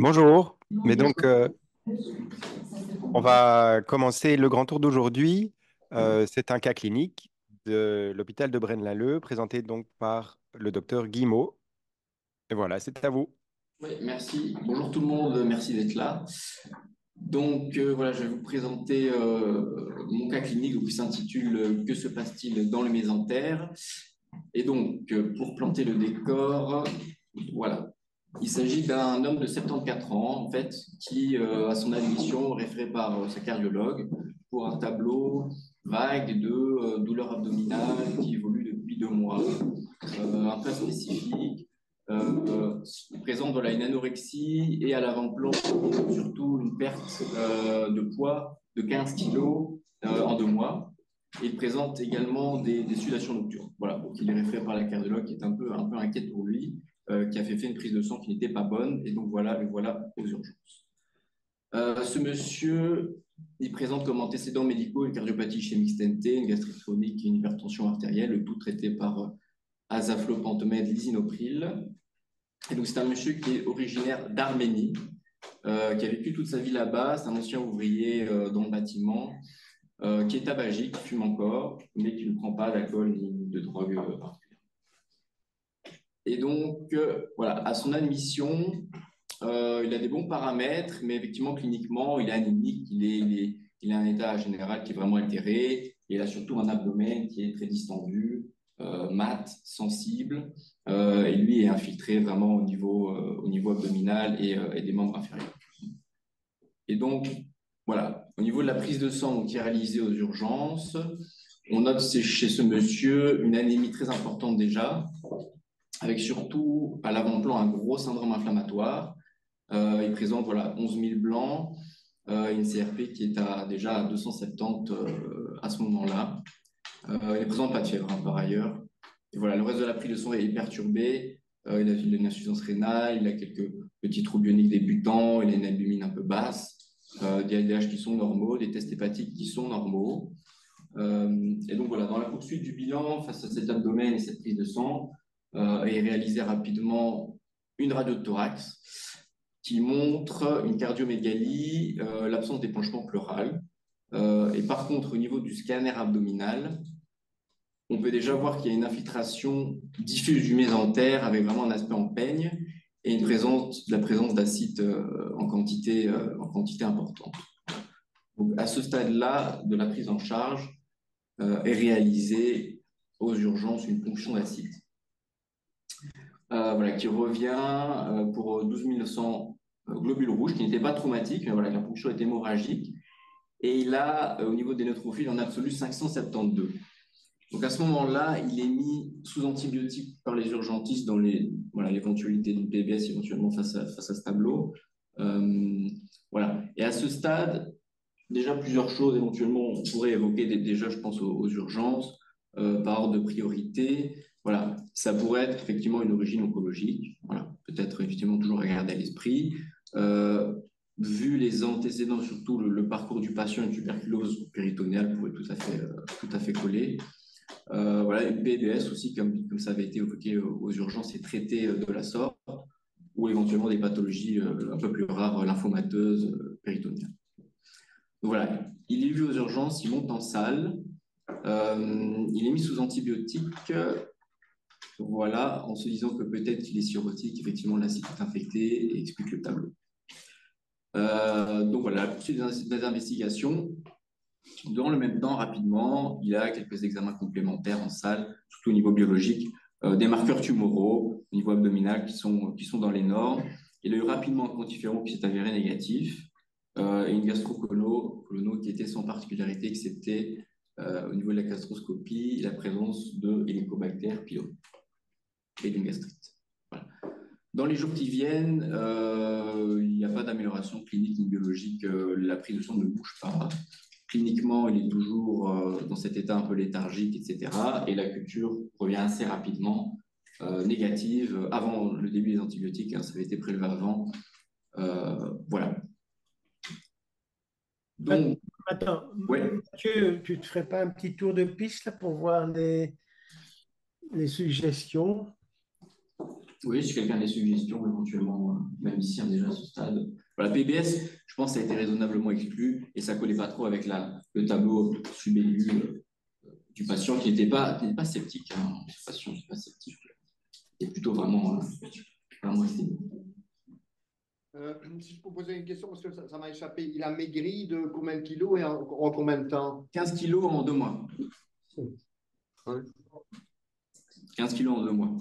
Bonjour, on va commencer le grand tour d'aujourd'hui. C'est un cas clinique de l'hôpital de Braine-l'Alleud, présenté donc par le docteur Guimot. Et voilà, c'est à vous. Oui, merci. Bonjour tout le monde, merci d'être là. Voilà, je vais vous présenter mon cas clinique qui s'intitule Que se passe-t-il dans le mésentère? Pour planter le décor, voilà. Il s'agit d'un homme de 74 ans, en fait, qui, à son admission, référé par sa cardiologue pour un tableau vague de douleurs abdominales qui évoluent depuis 2 mois, un peu spécifique. Il présente voilà, une anorexie et à l'avant-plan, surtout une perte de poids de 15 kilos en 2 mois. Et il présente également des sudations nocturnes. Voilà, donc il est référé par la cardiologue qui est un peu inquiète pour lui, qui a fait une prise de sang qui n'était pas bonne. Et donc voilà, le voilà aux urgences. Ce monsieur, il présente comme antécédents médicaux une cardiopathie ischémique stentée, une gastrite chronique et une hypertension artérielle, le tout traité par azaflopentomède lisinopril. Et donc c'est un monsieur qui est originaire d'Arménie, qui a vécu toute sa vie là-bas. C'est un ancien ouvrier dans le bâtiment, qui est tabagique, qui fume encore, mais qui ne prend pas d'alcool ni de drogue particulière. Et voilà, à son admission, il a des bons paramètres, mais effectivement, cliniquement, il est anémique, il a un état général qui est vraiment altéré, et il a surtout un abdomen qui est très distendu, mat, sensible, et lui est infiltré vraiment au niveau abdominal et des membres inférieurs. Et donc, voilà, au niveau de la prise de sang qui est réalisée aux urgences, on note chez ce monsieur une anémie très importante déjà, avec surtout à l'avant-plan un gros syndrome inflammatoire. Il présente voilà, 11 000 blancs, une CRP qui est déjà à 270 à ce moment-là. Il ne présente pas de fièvre par ailleurs. Et voilà, le reste de la prise de sang est perturbé. Il a une insuffisance rénale, il a quelques petits troubles ioniques débutants, il a une albumine un peu basse, des LDH qui sont normaux, des tests hépatiques qui sont normaux. Et donc voilà, dans la poursuite du bilan, face à cet abdomen et cette prise de sang, est réalisée rapidement une radio de thorax qui montre une cardiomégalie, l'absence d'épanchement pleural. Et par contre, au niveau du scanner abdominal, on peut déjà voir qu'il y a une infiltration diffuse du mésentère avec vraiment un aspect en peigne et la présence d'acide en quantité importante. Donc, à ce stade-là de la prise en charge, est réalisée aux urgences une ponction d'acide. Voilà, qui revient pour 12 900 globules rouges, qui n'étaient pas traumatiques, mais voilà, la ponction est hémorragique. Et il a, au niveau des neutrophiles, en absolu 572. Donc à ce moment-là, il est mis sous antibiotiques par les urgentistes dans l'éventualité d'une PBS éventuellement face à ce tableau. Voilà. Et à ce stade, déjà plusieurs choses éventuellement on pourrait évoquer déjà, je pense, aux urgences, par ordre de priorité. Voilà, ça pourrait être effectivement une origine oncologique. Voilà, peut-être effectivement toujours à garder à l'esprit. Vu les antécédents, surtout le parcours du patient, une tuberculose péritonéale pourrait tout à fait coller. Voilà, une PDS aussi, comme ça avait été évoqué aux urgences, et traité de la sorte, ou éventuellement des pathologies un peu plus rares, lymphomateuses, péritonéales. Donc voilà, il est vu aux urgences, il monte en salle, il est mis sous antibiotiques, voilà, en se disant que peut-être qu'il est cirrhotique, effectivement l'acide est infecté et explique le tableau. Donc voilà, la poursuite des investigations. Dans le même temps, rapidement, il a quelques examens complémentaires en salle, surtout au niveau biologique, des marqueurs tumoraux au niveau abdominal qui sont dans les normes. Il a eu rapidement un quantiferon qui s'est avéré négatif, et une gastro-colono qui était sans particularité, excepté au niveau de la gastroscopie, la présence de Helicobacter pylori et d'une gastrite. Voilà. Dans les jours qui viennent, il n'y a pas d'amélioration clinique ni biologique. La prise de sang ne bouge pas. Cliniquement, il est toujours dans cet état un peu léthargique, etc. Et la culture revient assez rapidement négative avant le début des antibiotiques. Hein, ça avait été prélevé avant. Voilà. Donc, Attends, ouais. Mathieu, tu ne te ferais pas un petit tour de piste là, pour voir les suggestions? Oui, si quelqu'un a des suggestions, éventuellement, même ici, hein, déjà à ce stade. Voilà, PBS, je pense que ça a été raisonnablement exclu et ça collait pas trop avec le tableau subélu du patient qui n'était pas sceptique. Hein. Le patient n'est pas sceptique. Il est plutôt vraiment estimé. Si je peux poser une question, parce que ça m'a échappé, il a maigri de combien de kilos et en combien de temps? 15 kilos en 2 mois. Ouais. 15 kilos en 2 mois.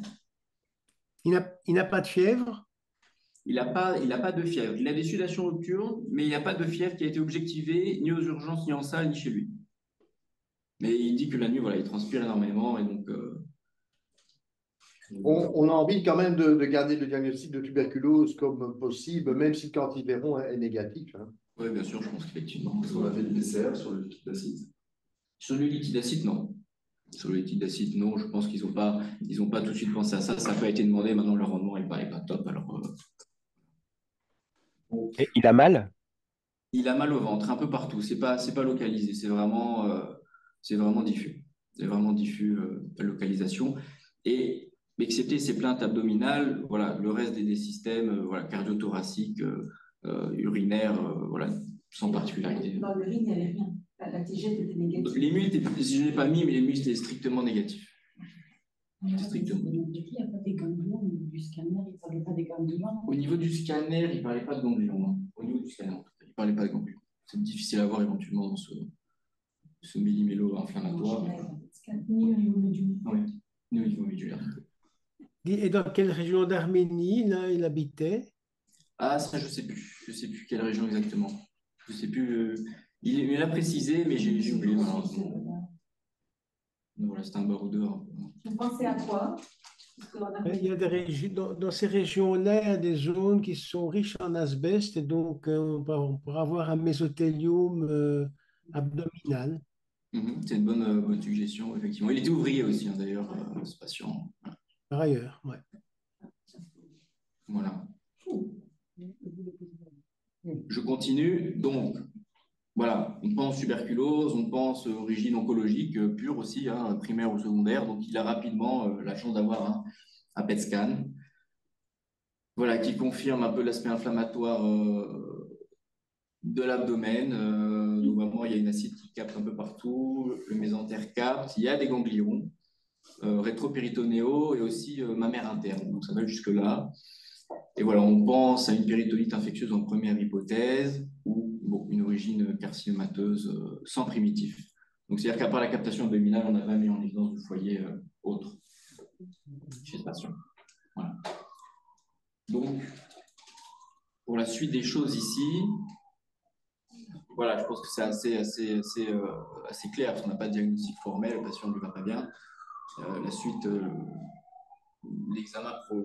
Il n'a pas de fièvre? Il a pas de fièvre. Il a des sudations nocturnes, mais il n'y a pas de fièvre qui a été objectivée ni aux urgences, ni en salle, ni chez lui. Mais il dit que la nuit, voilà, il transpire énormément et donc. On a envie quand même de garder le diagnostic de tuberculose comme possible, même si le quantivéron est négatif. Hein. Oui, bien sûr, je pense qu'effectivement. Est-ce qu'on a fait le PCR sur le liquide d'acide? Sur le liquide d'acide, non. Sur le liquide d'acide, non. Je pense qu'ils ont pas tout de suite pensé à ça. Ça n'a pas été demandé. Maintenant, le rendement n'est pas top. Alors, Et il a mal? il a mal au ventre, un peu partout. C'est pas localisé. C'est vraiment diffus. C'est vraiment diffus, la localisation. Et excepté ces plaintes abdominales, voilà, le reste des systèmes, voilà, cardio-thoraciques, urinaires, voilà, sans particularité. Dans l'urine, il n'y avait rien. La TG était négative. L'émule, je ne l'ai pas mis, mais l'émule, c'était strictement négatif. Strictement. Il n'y a pas des ganglions au niveau du scanner, il ne parlait pas des ganglions. Au niveau du scanner, il ne parlait pas de ganglions. Hein. Au niveau du scanner, en tout cas, il ne parlait pas de ganglions. C'est difficile à voir éventuellement dans ce millimélo inflammatoire. Ni au niveau médulaire. Oui, ni au niveau médulaire. Et dans quelle région d'Arménie il habitait? Ah, ça, je ne sais plus. Je ne sais plus quelle région exactement. Je ne sais plus. Il l'a précisé, mais j'ai oublié malheureusement. Donc voilà, c'était un baroudeur. Vous pensez à quoi? Il y a des régions, dans ces régions-là, il y a des zones qui sont riches en asbeste, et donc on pourra avoir un mésothéliome abdominal. C'est une bonne suggestion, effectivement. Il était ouvrier aussi, hein, d'ailleurs, ce patient. Par ailleurs, ouais. Voilà. Je continue. Donc, voilà, on pense tuberculose, on pense origine oncologique pure aussi, hein, primaire ou secondaire. Donc, il a rapidement la chance d'avoir un PET scan, voilà, qui confirme un peu l'aspect inflammatoire de l'abdomen. Donc, vraiment, il y a une acide qui capte un peu partout, le mésentère capte, il y a des ganglions rétropéritonéaux et aussi mammaire interne. Donc, ça va jusque-là. Et voilà, on pense à une péritonite infectieuse en première hypothèse ou bon, une origine carcinomateuse sans primitif. Donc, c'est-à-dire qu'à part la captation abdominale, on n'a pas mis en évidence du foyer autre chez ce patient. Voilà. Donc, pour la suite des choses ici, voilà, je pense que c'est assez clair, parce qu'on n'a pas de diagnostic formel, le patient ne lui va pas bien. La suite, l'examen qu'on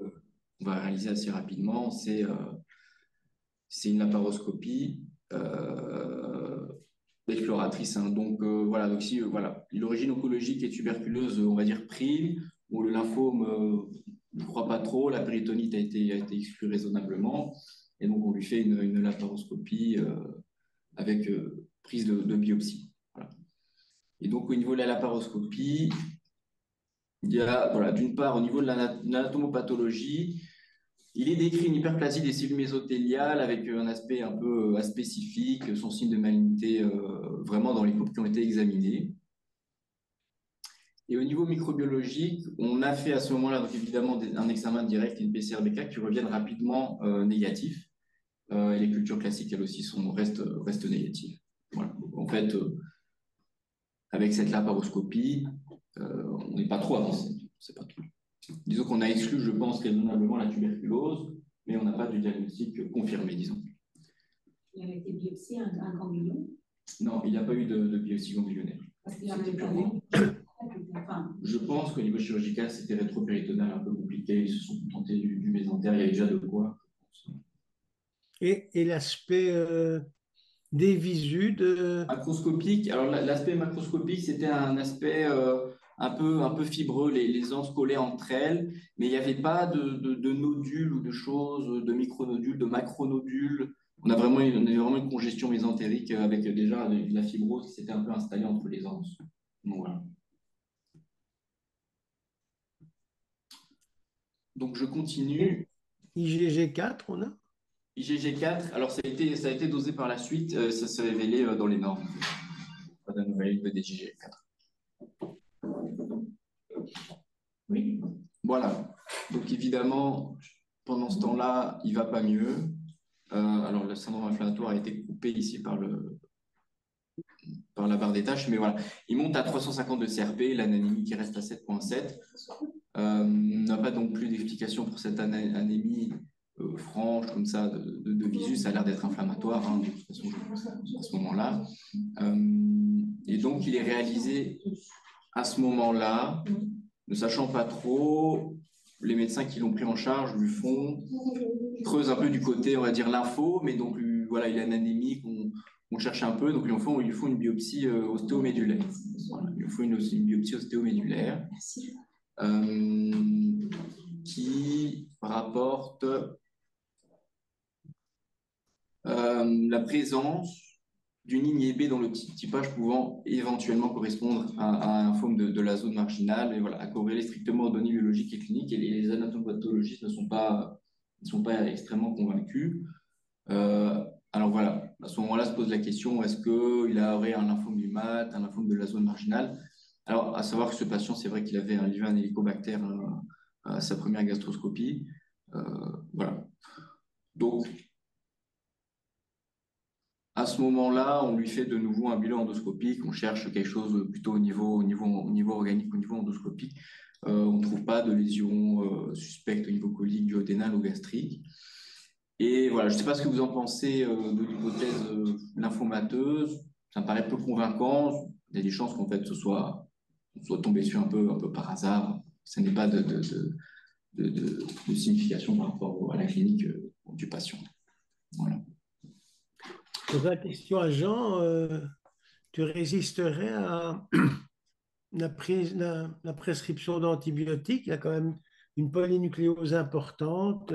va réaliser assez rapidement, c'est une laparoscopie exploratrice. Hein. Donc, voilà, donc si voilà, l'origine oncologique et tuberculeuse, on va dire prime, ou le lymphome, ne croit pas trop, la péritonite a été exclue raisonnablement, et donc on lui fait une laparoscopie avec prise de biopsie. Voilà. Et donc, au niveau de la laparoscopie, il y a, voilà, d'une part, au niveau de l'anatomopathologie, il est décrit une hyperplasie des cellules mésothéliales avec un aspect un peu aspécifique, son signe de malignité vraiment dans les coupes qui ont été examinées. Et au niveau microbiologique, on a fait à ce moment-là, donc évidemment, un examen direct et une PCR-BK qui reviennent rapidement négatifs. Et les cultures classiques, elles aussi, restent négatives. Voilà. Donc, en fait, avec cette laparoscopie, on n'est pas trop avancé. C'est pas tout. Disons qu'on a exclu, je pense, raisonnablement la tuberculose, mais on n'a pas de diagnostic confirmé, disons. Il y avait été biopsié un ganglion? Non, il n'y a pas eu de biopsie ganglionnaire. Parce qu'il y en avait pas eu. Je pense qu'au niveau chirurgical, c'était rétropéritonal un peu compliqué. Ils se sont contentés du mésentère, il y avait déjà de quoi. Et l'aspect des visus de... Macroscopique, alors l'aspect macroscopique, c'était un aspect un peu fibreux, les anses collaient entre elles, mais il n'y avait pas de nodules ou de choses, de micronodules, de macronodules. On avait vraiment une congestion mésentérique avec déjà de la fibrose qui s'était un peu installée entre les anses. Donc, voilà. Donc, je continue. IgG4, on a? IgG4, alors ça a été dosé par la suite, ça s'est révélé dans les normes. Pas de nouvelle de d'IgG4. Oui. Voilà. Donc évidemment, pendant ce temps-là, il va pas mieux. Alors le syndrome inflammatoire a été coupé ici par la barre des tâches, mais voilà. Il monte à 350 de CRP, l'ananémie qui reste à 7,7. On n'a pas donc plus d'explication pour cette anémie franche comme ça de visu, ça a l'air d'être inflammatoire hein, de toute façon à ce moment-là. Et donc il est réalisé à ce moment-là, ne sachant pas trop, les médecins qui l'ont pris en charge lui creusent un peu du côté, on va dire, lympho, mais donc voilà, il a une anémie qu'on cherche un peu, donc ils lui font une biopsie ostéomédulaire. Voilà, il lui faut une biopsie ostéomédulaire qui rapporte la présence d'une ligne B dans le typage pouvant éventuellement correspondre à un lymphome de la zone marginale, et voilà, à corréler strictement aux données biologiques et cliniques, et les anatomopathologistes ne sont pas extrêmement convaincus. Alors voilà, à ce moment-là se pose la question, est-ce qu'il aurait un lymphome du MAT, un lymphome de la zone marginale? Alors, à savoir que ce patient, c'est vrai qu'il avait un hélicobactère à sa première gastroscopie. Voilà. Donc, à ce moment-là, on lui fait de nouveau un bilan endoscopique. On cherche quelque chose plutôt au niveau organique, au niveau endoscopique. On ne trouve pas de lésions suspectes au niveau colique, duodénal ou gastrique. Et voilà, je ne sais pas ce que vous en pensez de l'hypothèse lymphomateuse. Ça me paraît peu convaincant. Il y a des chances qu'en fait, soit tombé dessus un peu par hasard. Ce n'est pas de signification par rapport à la clinique du patient. Voilà. Pour la question à Jean, tu résisterais à la prescription d'antibiotiques? Il y a quand même une polynucléose importante,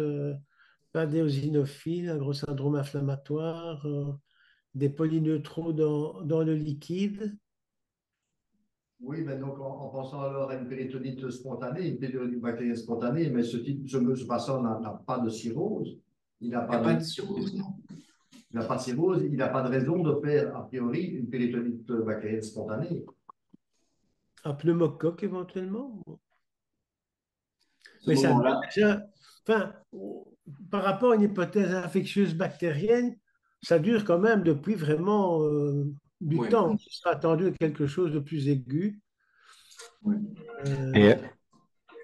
pas d'éosinophile, un gros syndrome inflammatoire, des polyneutraux dans le liquide. Oui, mais donc en pensant alors à une péritonite spontanée, une péritonite bactérienne spontanée, mais ce patient n'a pas de cirrhose. Il n'a Il n'y a pas pas de cirrhose, non. Il n'a pas de cirrhose, il n'a pas de raison de faire, a priori, une péritonite bactérienne spontanée. Un pneumocoque éventuellement. Ce Mais ça moment-là, déjà, enfin, par rapport à une hypothèse infectieuse bactérienne, ça dure quand même depuis vraiment du oui. temps. Il sera attendu à quelque chose de plus aigu. Oui. Et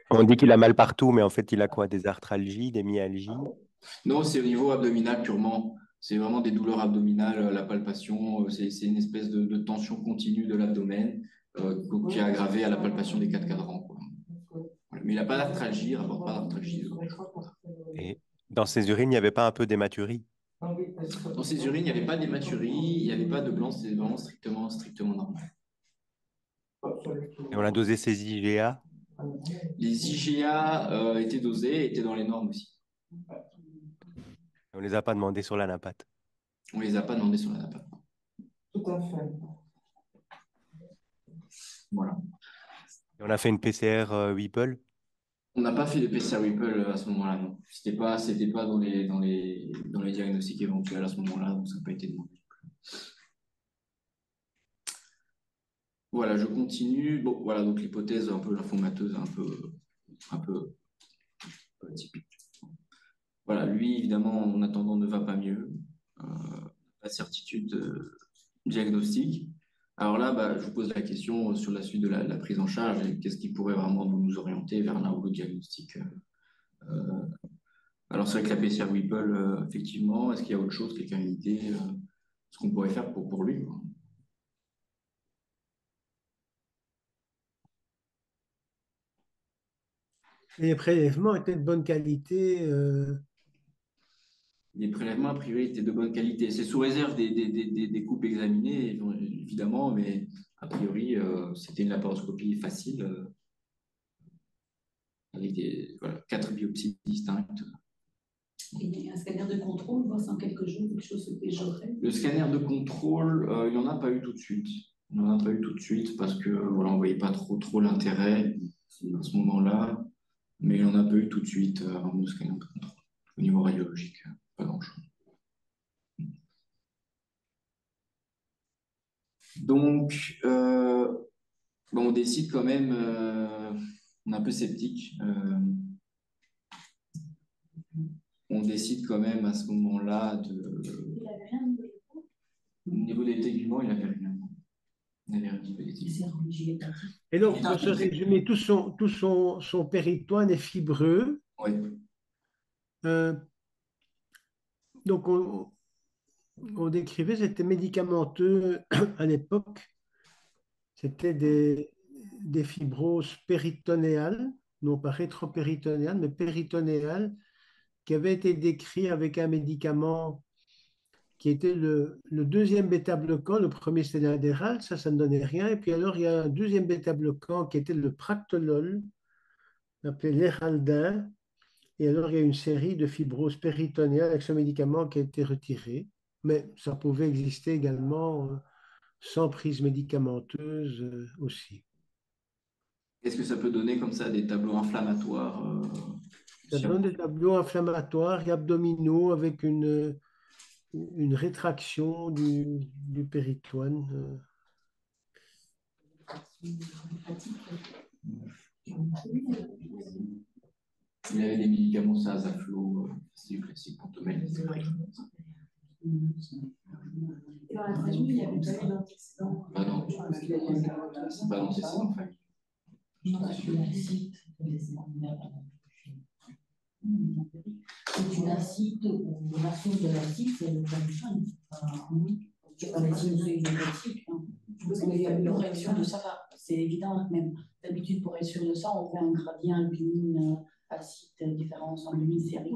on dit qu'il a mal partout, mais en fait, il a quoi? Des arthralgies, des myalgies? Non, c'est au niveau abdominal purement. C'est vraiment des douleurs abdominales, la palpation. C'est une espèce de tension continue de l'abdomen qui est aggravée à la palpation des quatre cadrans, quoi. Voilà. Mais il n'a pas d'arthralgie, il ne rapporte pas d'arthralgie. Et dans ses urines, il n'y avait pas un peu d'hématurie? Dans ses urines, il n'y avait pas d'hématurie, il n'y avait pas de blanc, c'est vraiment strictement normal. Et on a dosé ses IgA? Les IgA étaient dosés, étaient dans les normes aussi. On ne les a pas demandés sur la napate. On ne les a pas demandés sur la napate. Tout à fait. Voilà. Et on a fait une PCR Whipple? On n'a pas fait de PCR Whipple à ce moment-là, non. C'était pas dans les diagnostics éventuels à ce moment-là, donc ça n'a pas été demandé. Voilà, je continue. Bon, voilà, donc l'hypothèse un peu lymphomateuse, un peu typique. Voilà, lui, évidemment, en attendant, ne va pas mieux. La certitude diagnostique. Alors là, je vous pose la question sur la suite de la prise en charge. Qu'est-ce qui pourrait vraiment nous orienter vers l'un ou l'autre diagnostic? Alors, c'est vrai que la PCR Whipple, effectivement, est-ce qu'il y a autre chose, quelqu'un a une idée, ce qu'on pourrait faire pour lui, quoi? Et les prélèvements étaient de bonne qualité. Les prélèvements, a priori, étaient de bonne qualité. C'est sous réserve des coupes examinées, évidemment, mais a priori, c'était une laparoscopie facile, avec 4 biopsies distinctes. Et un scanner de contrôle, voir si en quelques jours quelque chose se péjorait. Le scanner de contrôle, il n'y en a pas eu tout de suite. Il parce que voilà, on ne voyait pas trop l'intérêt à ce moment-là. Mais il en a peu eu tout de suite avant de scanner de contrôle. Au niveau radiologique, pas grand-chose. Donc, bon, on décide quand même, on est un peu sceptique. On décide quand même à ce moment-là de. Il avait rien de Au niveau des téguments, il n'avait rien. Il n'avait rien de Il politique. s'est religieux. Et donc, pour se résumer, son péritoine est fibreux. Oui, Euh, donc, on décrivait, c'était médicamenteux à l'époque. C'était des fibroses péritonéales, non pas rétropéritonéales, mais péritonéales, qui avaient été décrits avec un médicament qui était le deuxième bêta-bloquant. Le premier, c'était l'adéral, ça ne donnait rien. Et puis alors, il y a un deuxième bêta-bloquant qui était le practolol, appelé l'éraldin. Et alors, il y a une série de fibroses péritonéales avec ce médicament qui a été retiré. Mais ça pouvait exister également sans prise médicamenteuse aussi. Est-ce que ça peut donner comme ça des tableaux inflammatoires Ça donne des tableaux inflammatoires et abdominaux avec une rétraction du péritoine. Il y avait des médicaments, ça, Azaflo, c'est du classique pour tomber. Et dans la traduction, il y avait pas eu d'antécédent. Bah non, Parce qu'il y a eu un bah non, c'est ça en fait. C'est une acide ou la source de l'acide, c'est le traduction. Tu parles des sinusoïdes hépatiques. Parce qu'il y a une réaction de ça, c'est évident. Même d'habitude, pour être sûr de ça, on fait un gradient albumine, acide, différence albumine sérique.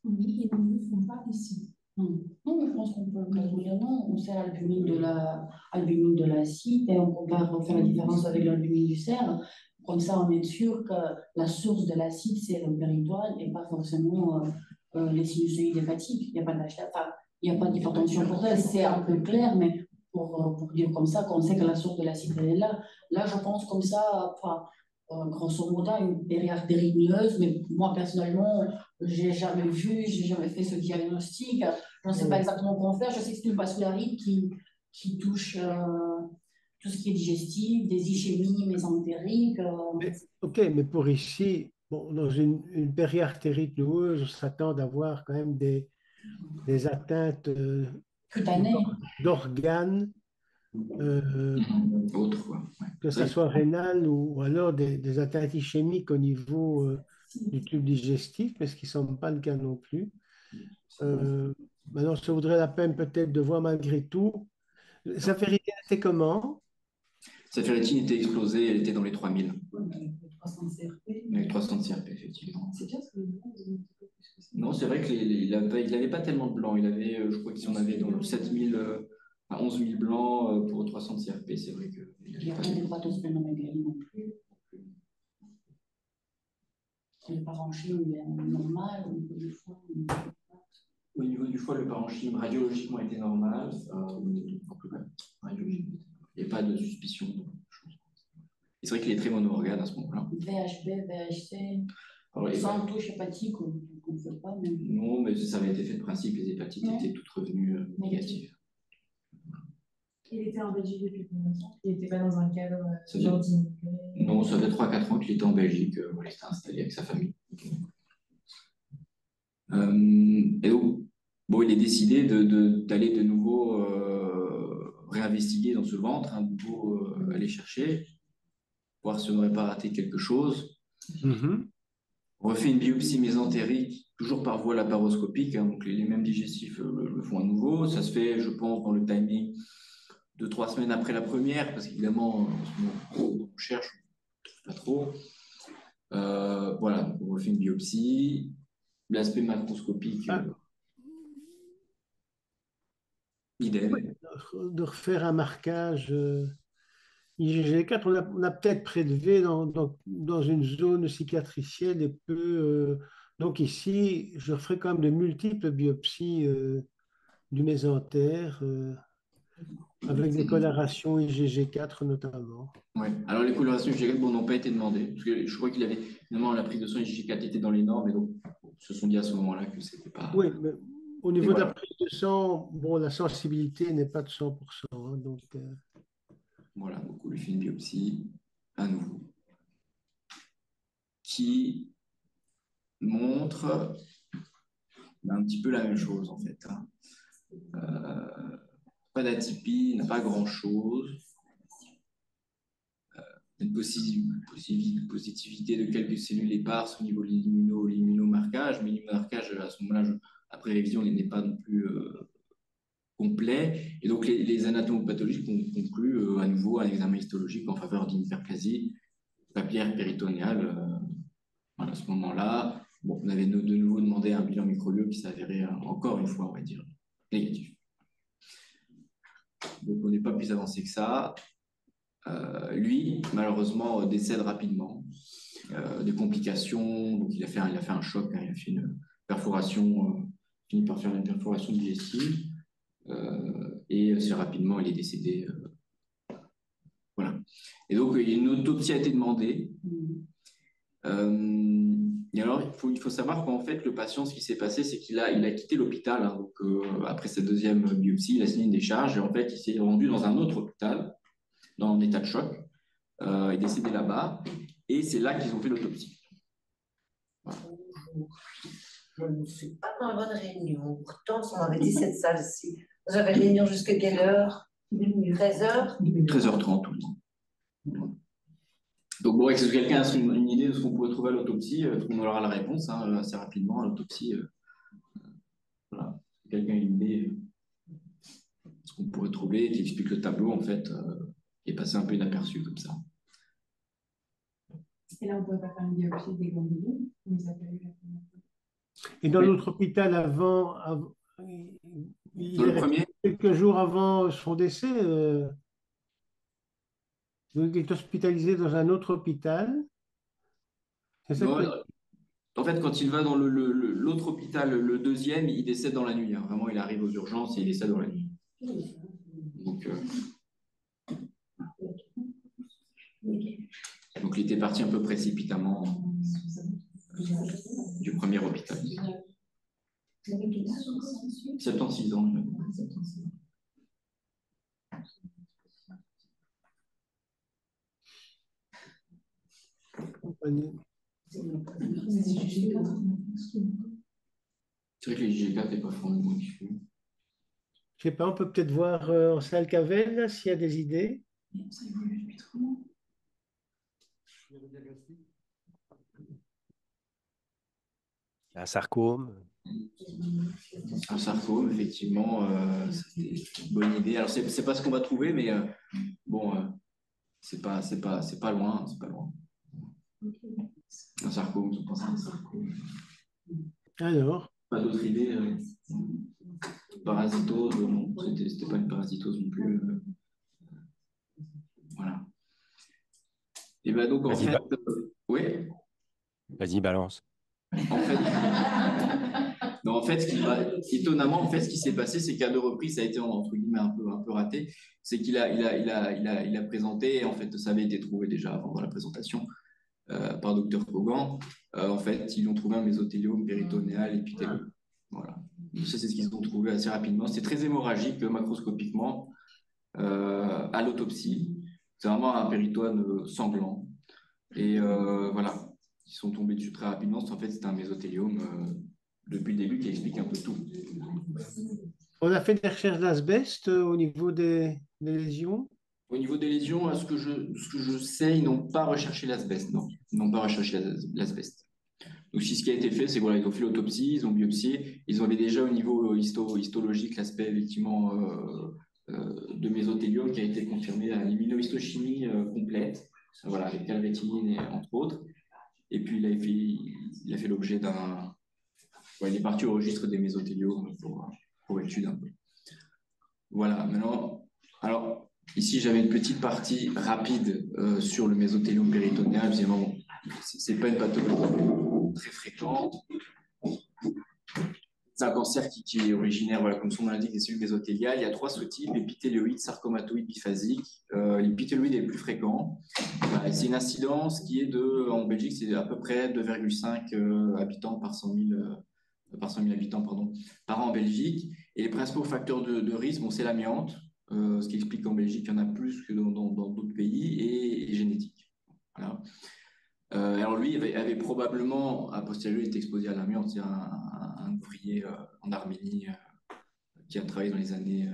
Oui, et nous ne font pas ici. Non, je pense qu'on peut calculer, non. On sait l'albumine de l'acide et on compare, on fait la différence avec l'albumine du cerf. Comme ça, on est sûr que la source de l'acide, c'est le péritoine et pas forcément les sinusoïdes hépatiques. Il n'y a pas enfin, il n'y a pas d'hypertension porteuse. C'est un peu clair, mais pour dire comme ça, qu'on sait que la source de l'acide elle est là. Là, je pense comme ça, enfin, grosso modo, une périartérite myeuse, mais moi, personnellement, j'ai jamais vu, j'ai jamais fait ce diagnostic. Je ne sais pas exactement comment faire. Je sais que c'est une vascularite qui touche tout ce qui est digestif, des ischémies mésentériques. Ok, mais pour ici, bon, dans une périartérite noueuse, on s'attend d'avoir quand même des atteintes Cutanées. d'organes, Autre, quoi. Ouais. que ce soit rénal ou alors des atteintes ischémiques au niveau du tube digestif, mais ce qui ne semble pas le cas non plus. Maintenant, ça vaudrait la peine peut-être de voir malgré tout. Sa ferritine était comment? Sa ferritine était explosée, elle était dans les 3000. Avec 300 CRP. Avec 300 CRP, effectivement. C'est bien ce que non, c'est vrai qu'il n'avait pas tellement de blanc. Il avait, je crois qu'il en avait dans 7000 à 11 000 blancs pour 300 CRP. C'est vrai que. Il n'y a pas d'hépatosplenomégalie non plus. Le parenchyme est normal au niveau du foie. Au niveau du foie, le parenchyme radiologiquement était normal. Il n'y a pas de suspicion. C'est vrai qu'il est très mono-organe à ce moment-là. VHB, VHC, sans touche hépatique, on ne fait pas. Mais... Non, mais ça avait été fait de principe, les hépatites étaient toutes revenues négatives. Il était en Belgique depuis combien de temps? Il n'était pas dans un cadre genre d'immigré? Non, ça fait 3-4 ans qu'il était en Belgique. Il s'était installé avec sa famille. Et donc, bon, il est décidé d'aller de nouveau réinvestiguer dans ce ventre, de nouveau aller chercher, voir si on n'aurait pas raté quelque chose. On refait une biopsie mésentérique, toujours par voie laparoscopique, donc les mêmes digestifs le font à nouveau. Ça se fait, je pense, dans le timing de 3 semaines après la première, parce qu'évidemment, on cherche, on ne trouve pas trop. Voilà, donc on refait une biopsie. L'aspect macroscopique, idem. Oui, de refaire un marquage IgG4, on a peut-être prélevé dans une zone cicatricielle et peu. Donc ici, je ferai quand même de multiples biopsies du mésentère Avec des colorations IgG4 notamment. Ouais. Alors, les colorations IgG4 n'ont pas été demandées, parce que je crois qu'il avait, finalement, la prise de sang IgG4 était dans les normes, et donc, ils se sont dit à ce moment-là que c'était pas. Oui, mais au Et niveau de la voilà. prise de sang, bon, la sensibilité n'est pas de 100%, hein, donc, Voilà, donc on lui fait une biopsie à nouveau qui montre un petit peu la même chose en fait. Hein. Pas d'atypie, n'a pas grand-chose. Une positivité de quelques cellules éparses au niveau de l'immunomarquage, mais l'immunomarquage à ce moment-là, après révision, il n'est pas non plus complet. Et donc les anatomopathologistes concluent à nouveau un examen histologique en faveur d'une hyperplasie papillaire péritonéale. Voilà, à ce moment-là, bon, on avait de nouveau demandé un bilan microbio qui s'avérait encore une fois, on va dire, négatif. Donc on n'est pas plus avancé que ça. Lui, malheureusement, décède rapidement. Des complications, donc il a fait un choc, hein, il a fait une perforation, fini par faire une perforation digestive. Et assez rapidement, il est décédé. Voilà. Et donc, une autopsie a été demandée. Et alors, il faut savoir qu'en fait, le patient, ce qui s'est passé, c'est qu'il a quitté l'hôpital. Hein, donc, après sa deuxième biopsie, il a signé une décharge et en fait, il s'est rendu dans un autre hôpital, dans un état de choc. Il est décédé là-bas et c'est là qu'ils ont fait l'autopsie. Voilà. Je ne suis pas dans la bonne réunion. Pourtant, on m'avait dit cette salle-ci. Vous avez réunion jusqu'à quelle heure? 13h? 13h30 tout le temps. Donc, bon, est-ce que quelqu'un a une idée de ce qu'on pourrait trouver à l'autopsie? On aura la réponse hein, assez rapidement à l'autopsie. Voilà. Quelqu'un a une idée de ce qu'on pourrait trouver qui explique le tableau, en fait, qui est passé un peu inaperçu comme ça. Et là, on ne pouvait pas faire une biopsie des ganglions. Et dans l'autre hôpital avant Dans le premier? quelques jours avant son décès, il est hospitalisé dans un autre hôpital. C'est ça Non, que... en fait, quand il va dans l'autre hôpital, le deuxième, il décède dans la nuit. Hein. Vraiment, il arrive aux urgences et il décède dans la nuit. Donc il était parti un peu précipitamment du premier hôpital. 76 ans. C'est vrai que les GG4 n'est pas formellement issu. Je sais pas, on peut peut-être voir en salle Cavell là, s'il y a des idées. Un sarcome. Un sarcome, effectivement, c'est une bonne idée. Alors, c'est pas ce qu'on va trouver, mais bon, c'est pas loin, c'est pas loin. Un sarcome, je pense à un sarcome. Alors, pas d'autres idées. Parasitose, non, c'était pas une parasitose non plus. Voilà. Et ben donc en fait, oui. Vas-y, balance. En fait, étonnamment, en fait, ce qui s'est passé, c'est qu'à 2 reprises, ça a été entre guillemets un peu raté. C'est qu'il a présenté, en fait, ça avait été trouvé déjà avant la présentation par Dr Kogan. En fait, ils ont trouvé un mésothéliome péritonéal épithéleux. Voilà. Donc, ça, c'est ce qu'ils ont trouvé assez rapidement. C'est très hémorragique macroscopiquement à l'autopsie. C'est vraiment un péritone sanglant. Et voilà. Ils sont tombés dessus très rapidement. En fait, c'est un mésothéliome depuis le début qui explique un peu tout. on a fait des recherches d'asbeste au niveau des lésions. Au niveau des lésions, ce que je sais, ils n'ont pas recherché l'asbeste. Non, ils n'ont pas recherché l'asbeste. Donc, ce qui a été fait, c'est voilà, ils ont fait l'autopsie, ils ont biopsié. Ils avaient déjà au niveau histologique l'aspect effectivement de mésothéliome qui a été confirmé à l'immunohistochimie complète, voilà, avec calvétine entre autres. Et puis, il a fait l'objet d'un... Ouais, il est parti au registre des mésotéliomes pour étude un peu. Voilà, maintenant... Alors, ici, j'avais une petite partie rapide sur le mésothéliome péritonéal. C'est pas une pathologie très fréquente. C'est un cancer qui est originaire, voilà, comme son nom l'indique, des cellules mésothéliales. Il y a 3 sous-types, épithélioïde, sarcomatoïde, biphasique. L'épithélioïde est le plus fréquent. Voilà, c'est une incidence qui est en Belgique, c'est à peu près 2,5 habitants par 100 000, par 100 000 habitants par an en Belgique. Et les principaux facteurs de risque, bon, c'est l'amiante, ce qui explique qu'en Belgique, il y en a plus que dans d'autres pays, et génétique. Voilà. Alors lui avait probablement, a posteriori, été exposé à l'amiante. C'est un ouvrier en Arménie qui a travaillé dans les années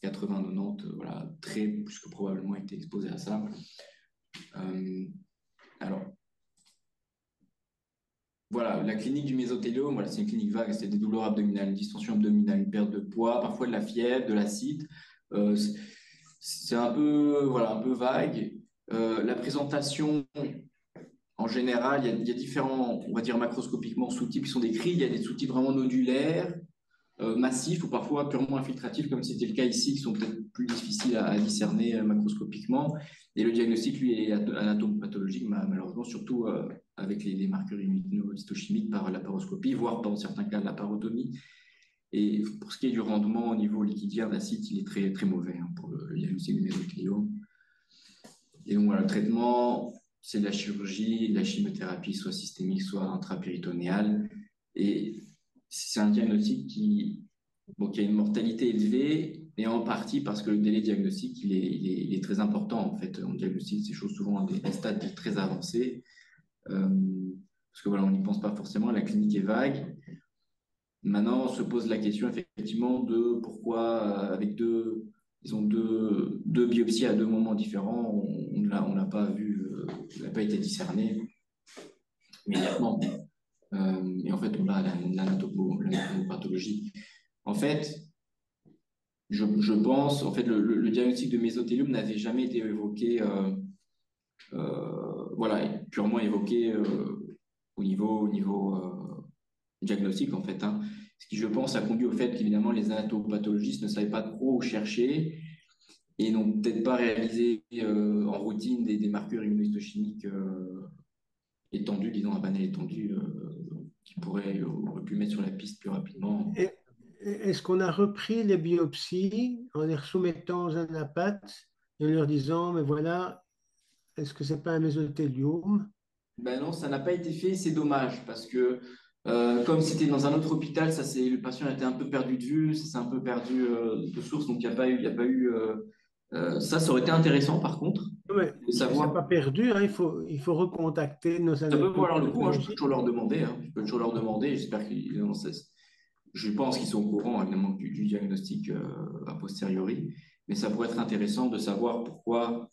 80-90, voilà, très plus que probablement été exposé à ça. Alors, voilà, la clinique du mésothéliome, voilà, c'est une clinique vague, c'est des douleurs abdominales, une distension abdominale, une perte de poids, parfois de la fièvre, de l'acide. C'est un peu, voilà, un peu vague. La présentation, en général, il y a différents, on va dire macroscopiquement, sous-types qui sont décrits. Il y a des sous-types vraiment nodulaires, massifs ou parfois purement infiltratifs, comme c'était le cas ici, qui sont peut-être plus difficiles à discerner macroscopiquement. Et le diagnostic, lui, est anatomopathologique, malheureusement, surtout avec les marqueurs immunohistochimiques par la paroscopie, voire dans certains cas la parotomie. Et pour ce qui est du rendement au niveau liquidiaire d'acide, il est très, très mauvais pour le diagnostic du mésothéliome. Et donc, voilà, le traitement, c'est de la chirurgie, de la chimiothérapie, soit systémique, soit intrapéritonéale. Et c'est un diagnostic qui a une mortalité élevée, et en partie parce que le délai diagnostique, il est très important. En fait, on diagnostique ces choses souvent à des stades très avancés. Parce que voilà, on n'y pense pas forcément, la clinique est vague. Maintenant, on se pose la question effectivement de pourquoi, avec deux biopsies à 2 moments différents, on n'a pas vu, n'a pas été discerné immédiatement. Et en fait, on a l'anatomopathologie. En fait, je pense, en fait, le diagnostic de mésothéliome n'avait jamais été évoqué, voilà, purement évoqué au niveau diagnostic, en fait. Hein. Ce qui, je pense, a conduit au fait qu'évidemment, les anatomopathologistes ne savaient pas trop où chercher et n'ont peut-être pas réalisé en routine des marqueurs immunohistochimiques étendus, disons un panel étendu, qui aurait pu mettre sur la piste plus rapidement. Est-ce qu'on a repris les biopsies en les soumettant aux anapathes et en leur disant, mais voilà, est-ce que c'est pas un mésothéliome? Ben non, ça n'a pas été fait, c'est dommage, parce que comme c'était dans un autre hôpital, le patient a été un peu perdu de vue, ça s'est un peu perdu de source, donc il n'y a pas eu ça aurait été intéressant par contre, Ouais, de savoir. c'est pas perdu, hein, il faut recontacter nos Ça peut valoir le coup, hein, je peux anatomopathologistes. toujours leur demander, hein, j'espère qu'ils je pense qu'ils sont au courant évidemment du diagnostic a posteriori, mais ça pourrait être intéressant de savoir pourquoi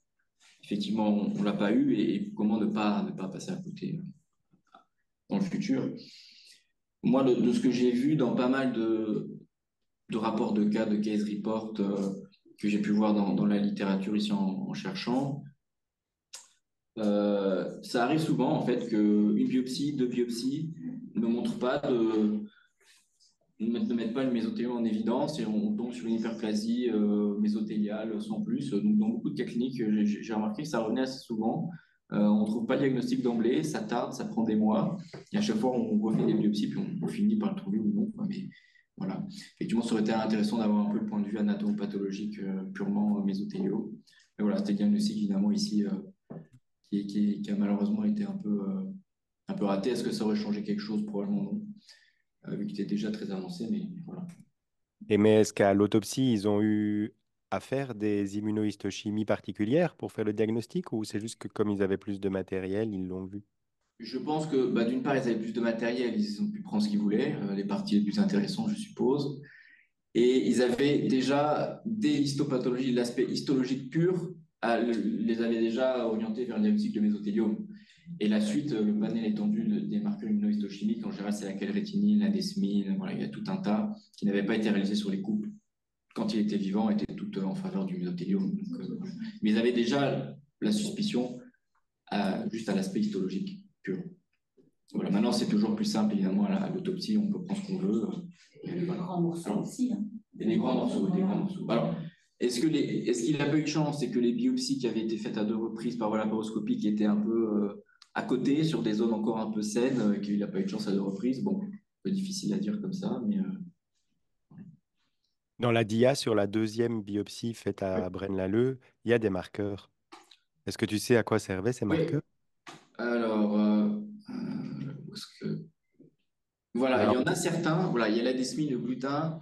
effectivement on ne l'a pas eu et comment ne pas passer à côté dans le futur. Moi, de ce que j'ai vu dans pas mal de rapports de cas, de case report que j'ai pu voir dans la littérature ici en cherchant, ça arrive souvent en fait qu'une biopsie, 2 biopsies ne montrent pas ne mettent pas le mésothéliome en évidence et on tombe sur une hyperplasie mésothéliale sans plus. Donc, dans beaucoup de cas cliniques, j'ai remarqué que ça revenait assez souvent. On ne trouve pas le diagnostic d'emblée, ça tarde, ça prend des mois. Et à chaque fois, on refait des biopsies, puis on finit par le trouver ou non. Mais voilà. Effectivement, ça aurait été intéressant d'avoir un peu le point de vue anatomopathologique purement mésothéliome. Mais voilà, c'était le diagnostic évidemment ici qui a malheureusement été un peu raté. Est-ce que ça aurait changé quelque chose? Probablement non. Vu qu'il était déjà très avancé, mais voilà. Mais est-ce qu'à l'autopsie, ils ont eu à faire des immunohistochimies particulières pour faire le diagnostic ou c'est juste que comme ils avaient plus de matériel, ils l'ont vu? Je pense que d'une part, ils avaient plus de matériel, ils ont pu prendre ce qu'ils voulaient, les parties les plus intéressantes, je suppose. Et ils avaient déjà des histopathologies, l'aspect histologique pur les avait déjà orientés vers le diagnostic de mésothéliome. Et la suite, le panel étendu des marqueurs immunohistochimiques, en général, c'est la calrétinine, la desmine, voilà, il y a tout un tas qui n'avaient pas été réalisés sur les couples quand il était vivant, étaient toutes en faveur du mésothéliome. Mais ils avaient déjà la suspicion juste à l'aspect histologique pur. Voilà, maintenant, c'est toujours plus simple, évidemment, à l'autopsie, on peut prendre ce qu'on veut. Et les grands morceaux aussi. Hein. Et les grands morceaux, des grands morceaux. Alors, est-ce qu'il n'a pas eu de chance et que les biopsies qui avaient été faites à 2 reprises par laparoscopie qui étaient un peu à côté, sur des zones encore un peu saines, qu'il n'a pas eu de chance à 2 reprises? Bon, peu difficile à dire comme ça, mais Dans la DIA, sur la deuxième biopsie faite oui. à Braine-l'Alleud, il y a des marqueurs. Est-ce que tu sais à quoi servaient ces Oui. marqueurs? Alors, où est-ce que... Voilà, il y Alors, en a certains. Voilà, il y a la desmine de gluten,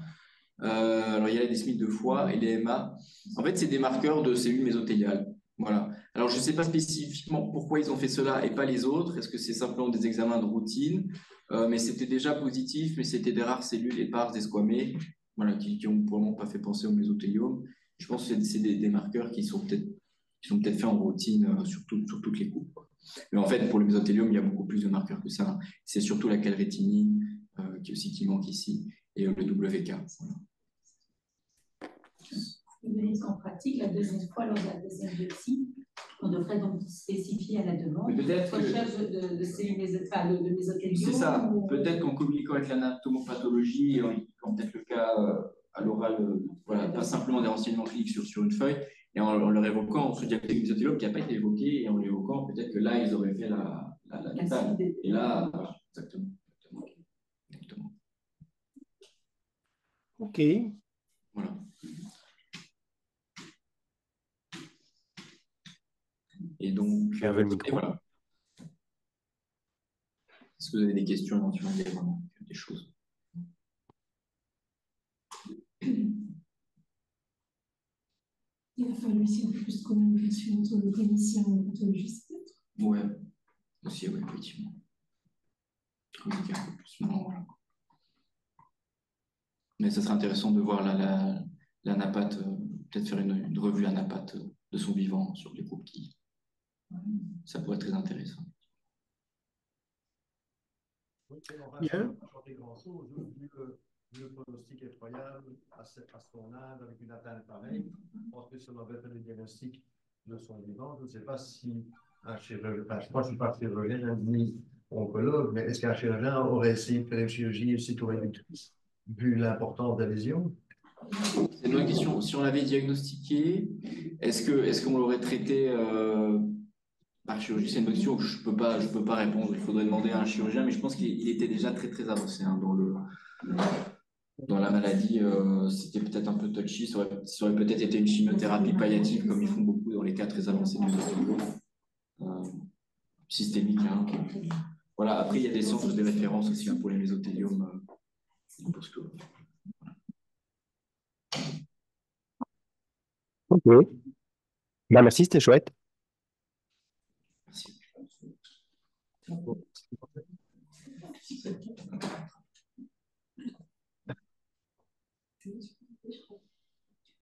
alors il y a la desmine de foie et les MA. En fait, c'est des marqueurs de cellules mésothéliales. Voilà. Alors, je ne sais pas spécifiquement pourquoi ils ont fait cela et pas les autres. Est-ce que c'est simplement des examens de routine? Mais c'était déjà positif, mais c'était des rares cellules éparses et squamées, voilà, qui ont pour le moment pas fait penser au mésothéliome. Je pense que c'est des marqueurs qui sont peut-être faits en routine sur toutes les coupes, quoi. Mais en fait, pour le mésothéliome, il y a beaucoup plus de marqueurs que ça. C'est surtout la calrétinine qui manque ici et le WK. Voilà. Vous voyez qu'en pratique, la deuxième fois, lors de la deuxième biopsie, on devrait donc spécifier à la demande recherche de cellules de mésothéliome. C'est ça. Peut-être qu'en communiquant avec l'anatomopathologie et en expliquant peut-être le cas à l'oral, voilà, pas simplement des renseignements cliniques sur une feuille, et en leur évoquant ce diagnostic mésothéliome qui n'a pas été évoqué, et en l'évoquant, peut-être que là, ils auraient fait la totale. Et là, voilà, exactement. Exactement. OK. Voilà. Et donc, il y avait le micro. voilà. Est-ce que vous avez des questions éventuellement, des choses? Il va falloir aussi un peu plus de communication entre le clinicien et le pathologiste, peut-être. Ouais, aussi, oui, effectivement. Communiquer un peu plus. Non, voilà. Mais ça serait intéressant de voir la NAPAT, peut-être faire une revue à NAPAT de son vivant sur les groupes qui. Ça pourrait être très intéressant. Oui, on va Bien. pas changer grand-chose, vu le pronostic effroyable à son âge, avec une atteinte pareille. Je pense que si on avait fait le diagnostic de son vivant, je ne sais pas si un chirurgien, enfin, je ne suis pas chirurgien ni oncologue, mais est-ce qu'un chirurgien aurait essayé de faire une chirurgie cytoréductrice, vu l'importance des lésions? C'est une bonne question. Si on l'avait diagnostiqué, est-ce qu'on l'aurait traité par chirurgie? C'est une bonne question que je peux pas répondre. Il faudrait demander à un chirurgien, mais je pense qu'il était déjà très très avancé hein, dans la maladie. C'était peut-être un peu touchy. Ça aurait peut-être été une chimiothérapie palliative, comme ils font beaucoup dans les cas très avancés de mésothéliome, systémique. Hein. Voilà. Après, il y a des centres de référence aussi hein, pour les mésothéliums. Parce que... Ok. Bah, merci, c'était chouette. Merci.